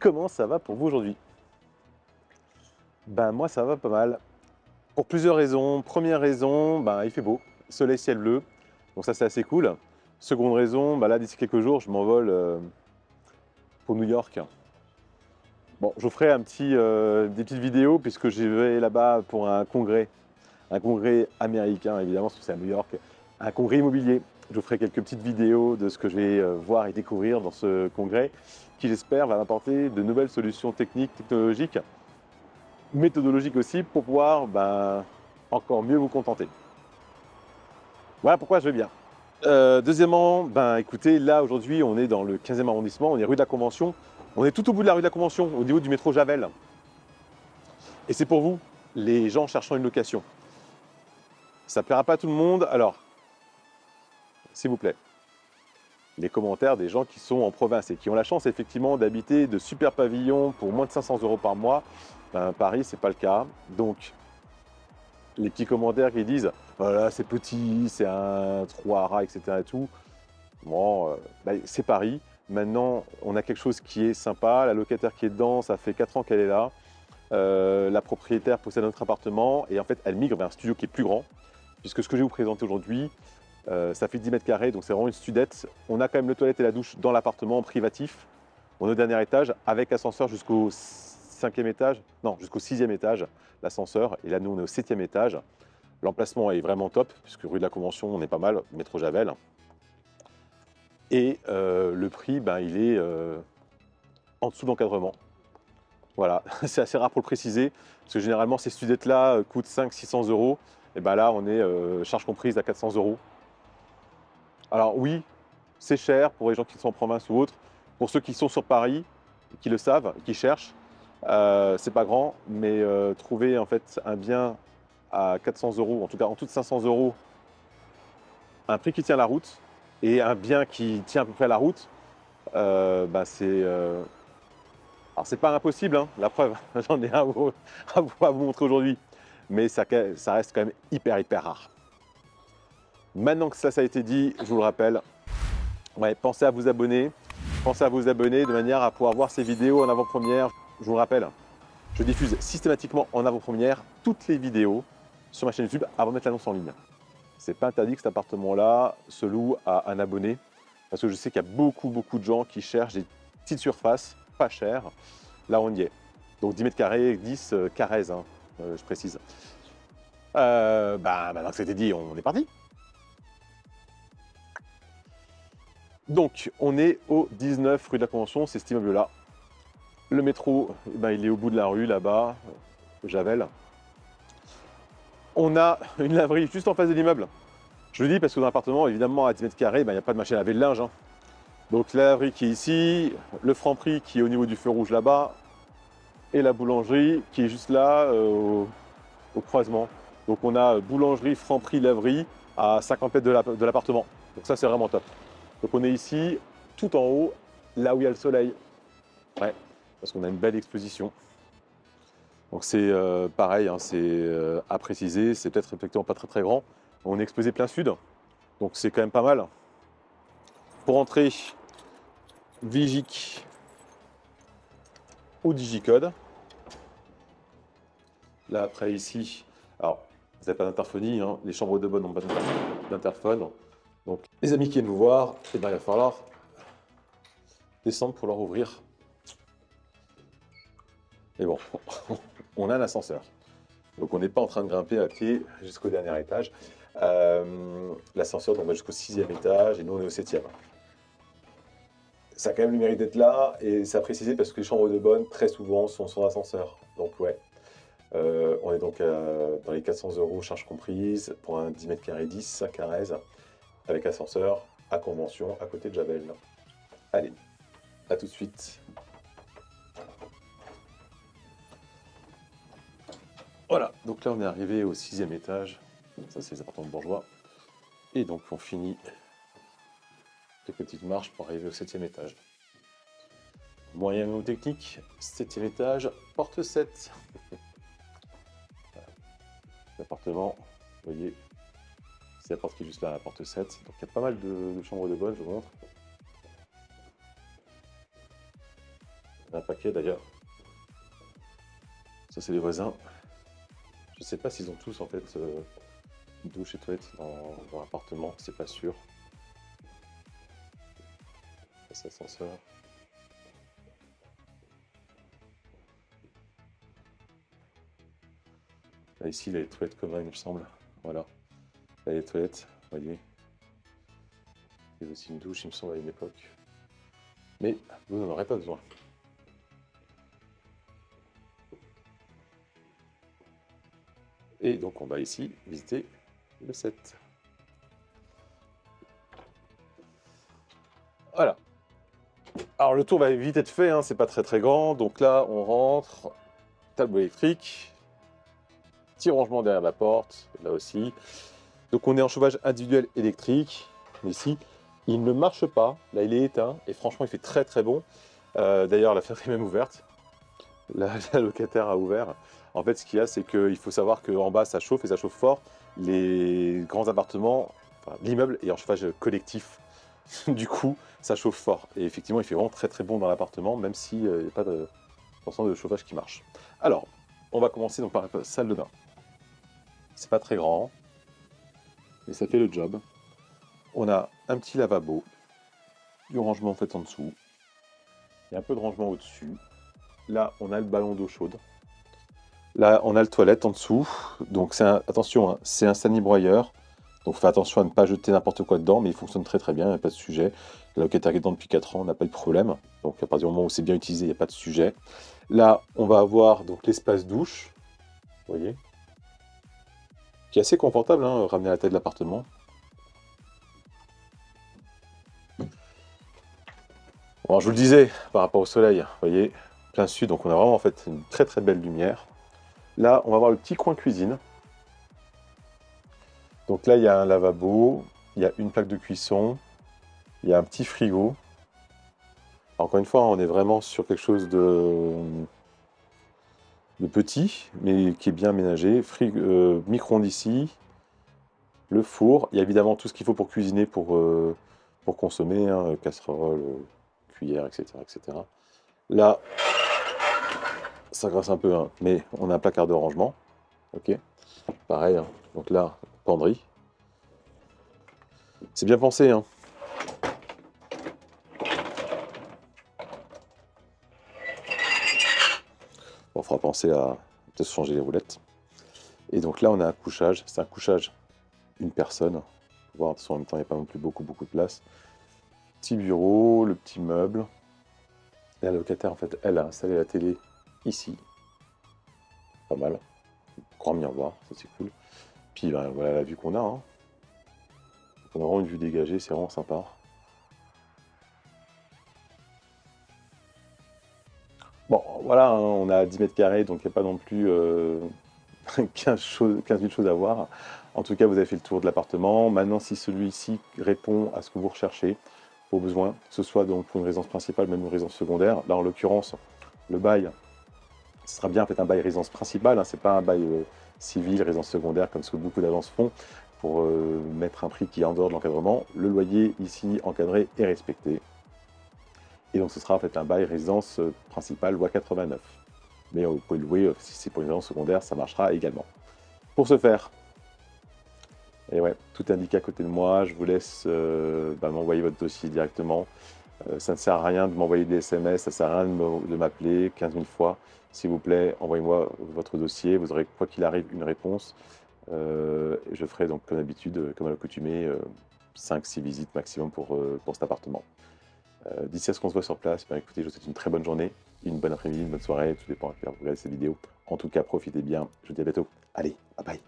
comment ça va pour vous aujourd'hui? Ben moi ça va pas mal, pour plusieurs raisons. Première raison, ben, il fait beau, soleil, ciel bleu, donc ça c'est assez cool. Seconde raison, ben là d'ici quelques jours je m'envole pour New York. Bon, je vous ferai des petites vidéos puisque je vais là-bas pour un congrès américain évidemment, parce que c'est à New York, un congrès immobilier. Je vous ferai quelques petites vidéos de ce que je vais voir et découvrir dans ce congrès, qui j'espère va m'apporter de nouvelles solutions techniques, technologiques, méthodologiques aussi, pour pouvoir encore mieux vous contenter. Voilà pourquoi je vais bien. Deuxièmement, écoutez, là aujourd'hui on est dans le 15e arrondissement, on est rue de la Convention, on est tout au bout de la rue de la Convention, au niveau du métro Javel. Et c'est pour vous, les gens cherchant une location. Ça ne plaira pas à tout le monde, alors s'il vous plaît, les commentaires des gens qui sont en province et qui ont la chance effectivement d'habiter de super pavillons pour moins de 500 € par mois, Paris c'est pas le cas. Donc les petits commentaires qui disent voilà c'est petit, c'est un trou à rats, etc. et tout. Bon, c'est Paris. Maintenant, on a quelque chose qui est sympa. La locataire qui est dedans, ça fait 4 ans qu'elle est là. La propriétaire possède notre appartement et en fait, elle migre vers un studio qui est plus grand. Puisque ce que je vais vous présenter aujourd'hui, ça fait 10 mètres carrés, donc c'est vraiment une studette. On a quand même le toilette et la douche dans l'appartement en privatif. On est au dernier étage avec ascenseur jusqu'au 5e étage, non, jusqu'au 6e étage, l'ascenseur. Et là, nous, on est au 7e étage. L'emplacement est vraiment top, puisque rue de la Convention, on est pas mal, métro Javel. Et le prix, il est en dessous d'encadrement. Voilà, c'est assez rare pour le préciser, parce que généralement, ces studettes-là coûtent 500-600 €. Et là, on est charge comprise à 400 €. Alors oui, c'est cher pour les gens qui sont en province ou autres. Pour ceux qui sont sur Paris, qui le savent, qui cherchent, c'est pas grand, mais trouver en fait un bien à 400 €, en tout cas en dessous de 500 €, un prix qui tient la route, et un bien qui tient à peu près la route, alors c'est pas impossible, hein, la preuve, j'en ai un à vous montrer aujourd'hui, mais ça reste quand même hyper rare. Maintenant que ça a été dit, je vous le rappelle, ouais, pensez à vous abonner de manière à pouvoir voir ces vidéos en avant-première. Je vous le rappelle, je diffuse systématiquement en avant-première toutes les vidéos sur ma chaîne YouTube avant de mettre l'annonce en ligne. C'est pas interdit que cet appartement-là se loue à un abonné, parce que je sais qu'il y a beaucoup de gens qui cherchent des petites surfaces pas chères. Là, on y est. Donc 10 mètres carrés, 10 carrés, hein, je précise. Maintenant que c'était dit, on est parti. Donc, on est au 19 rue de la Convention, c'est cet immeuble-là. Le métro, il est au bout de la rue, là-bas, Javel. On a une laverie juste en face de l'immeuble. Je le dis parce que dans l'appartement, évidemment, à 10 mètres carrés, il n'y a pas de machine à laver le linge, hein. Donc la laverie qui est ici, le Franprix qui est au niveau du feu rouge là-bas, et la boulangerie qui est juste là, au croisement. Donc on a boulangerie, Franprix, laverie à 50 mètres de l'appartement. Donc ça, c'est vraiment top. Donc on est ici, tout en haut, là où il y a le soleil. Ouais, parce qu'on a une belle exposition. Donc c'est pareil, hein, c'est à préciser, c'est peut-être effectivement pas très grand. On est exposé plein sud, donc c'est quand même pas mal. Pour entrer, Vigic ou Digicode. Là après ici, alors vous n'avez pas d'interphonie, hein, les chambres de bonne n'ont pas d'interphone. Donc les amis qui viennent vous voir, il va falloir descendre pour leur ouvrir. Mais bon, on a un ascenseur. Donc on n'est pas en train de grimper à pied jusqu'au dernier étage. L'ascenseur va jusqu'au 6e étage et nous on est au 7e. Ça a quand même le mérite d'être là, et c'est à préciser parce que les chambres de bonne très souvent sont sans ascenseur. Donc ouais, on est donc dans les 400 € charge comprise pour un 10 mètres carrés 10 à Carrez avec ascenseur à Convention à côté de Javel. Allez, à tout de suite. Voilà, donc là on est arrivé au 6e étage. Ça c'est les appartements bourgeois. Et donc on finit les petites marches pour arriver au 7e étage. Moyen ou technique, 7e étage, porte 7. L'appartement, vous voyez, c'est la porte qui est juste là, la porte 7. Donc il y a pas mal de chambres de bonne, je vous montre. paquet d'ailleurs. Ça, c'est les voisins. Je sais pas s'ils ont tous en fait une douche et toilette dans l'appartement, c'est pas sûr. Ça, c'est l'ascenseur. Là, ici, il y a les toilettes communes, il me semble. Voilà. Là, il y a les toilettes, vous voyez. Il y a aussi une douche, il me semble, à une époque. Mais vous n'en aurez pas besoin. Et donc, on va ici visiter le 7. Voilà. Alors, le tour va vite être fait, hein, c'est pas très très grand. Donc là, on rentre, tableau électrique, petit rangement derrière la porte, là aussi. Donc, on est en chauffage individuel électrique. Ici, il ne marche pas. Là, il est éteint et franchement, il fait très très bon. D'ailleurs, la fenêtre est même ouverte. La locataire a ouvert. En fait, ce qu'il y a, c'est qu'il faut savoir qu'en bas, ça chauffe et ça chauffe fort. Les grands appartements, enfin, l'immeuble est en chauffage collectif. Du coup, ça chauffe fort. Et effectivement, il fait vraiment très très bon dans l'appartement, même s'il n'y a pas de pourcent de chauffage qui marche. Alors, on va commencer donc par la salle de bain. C'est pas très grand, mais ça fait le job. On a un petit lavabo, du rangement en fait en dessous. Il y a un peu de rangement au-dessus. Là, on a le ballon d'eau chaude. Là, on a le toilette en dessous. Donc, attention, hein, c'est un sanibroyeur. Donc, faites attention à ne pas jeter n'importe quoi dedans, mais il fonctionne très très bien, il n'y a pas de sujet. La locataire est dedans depuis 4 ans, on n'a pas eu de problème. Donc, à partir du moment où c'est bien utilisé, il n'y a pas de sujet. Là, on va avoir donc l'espace douche, vous voyez, qui est assez confortable, hein, ramené à la taille de l'appartement. Bon, je vous le disais, par rapport au soleil, vous voyez, plein sud, donc on a vraiment en fait une très très belle lumière. Là, on va voir le petit coin cuisine. Donc là, il y a un lavabo, il y a une plaque de cuisson, il y a un petit frigo. Encore une fois, on est vraiment sur quelque chose de petit, mais qui est bien aménagé. Micro-ondes ici, le four. Il y a évidemment tout ce qu'il faut pour cuisiner, pour consommer, hein, casserole, cuillère, etc., etc. Là, ça grasse un peu, hein, mais on a un placard de rangement. Ok, pareil, hein. Donc là, penderie. C'est bien pensé, hein. On fera penser à peut-être changer les roulettes. Et donc là, on a un couchage. C'est un couchage une personne. Faut voir, en même temps, il n'y a pas non plus beaucoup de place. Petit bureau, le petit meuble. La locataire, en fait, elle a installé la télé ici. Pas mal. Grand miroir, ça c'est cool. Puis ben, voilà la vue qu'on a. Hein. On a vraiment une vue dégagée, c'est vraiment sympa. Bon, voilà, hein, on a 10 mètres carrés, donc il n'y a pas non plus 15 000 choses à voir. En tout cas, vous avez fait le tour de l'appartement. Maintenant, si celui-ci répond à ce que vous recherchez, vos besoins, que ce soit donc pour une résidence principale, même une résidence secondaire, là en l'occurrence, le bail, ce sera bien en fait un bail résidence principale, hein, c'est pas un bail civil, résidence secondaire, comme ce que beaucoup d'agences font, pour mettre un prix qui est en dehors de l'encadrement. Le loyer ici encadré et respecté. Et donc ce sera en fait un bail résidence principale loi 89. Mais vous pouvez le louer, si c'est pour une résidence secondaire, ça marchera également. Pour ce faire, et ouais, tout est indiqué à côté de moi, je vous laisse m'envoyer votre dossier directement. Ça ne sert à rien de m'envoyer des SMS, ça ne sert à rien de m'appeler 15 000 fois. S'il vous plaît, envoyez-moi votre dossier, vous aurez quoi qu'il arrive une réponse. Je ferai donc comme d'habitude, comme à l'accoutumée, 5-6 visites maximum pour cet appartement. D'ici à ce qu'on se voit sur place, ben, écoutez, je vous souhaite une très bonne journée, une bonne après-midi, une bonne soirée, tout dépend à quelle heure vous regardez cette vidéo. En tout cas, profitez bien, je vous dis à bientôt. Allez, bye bye.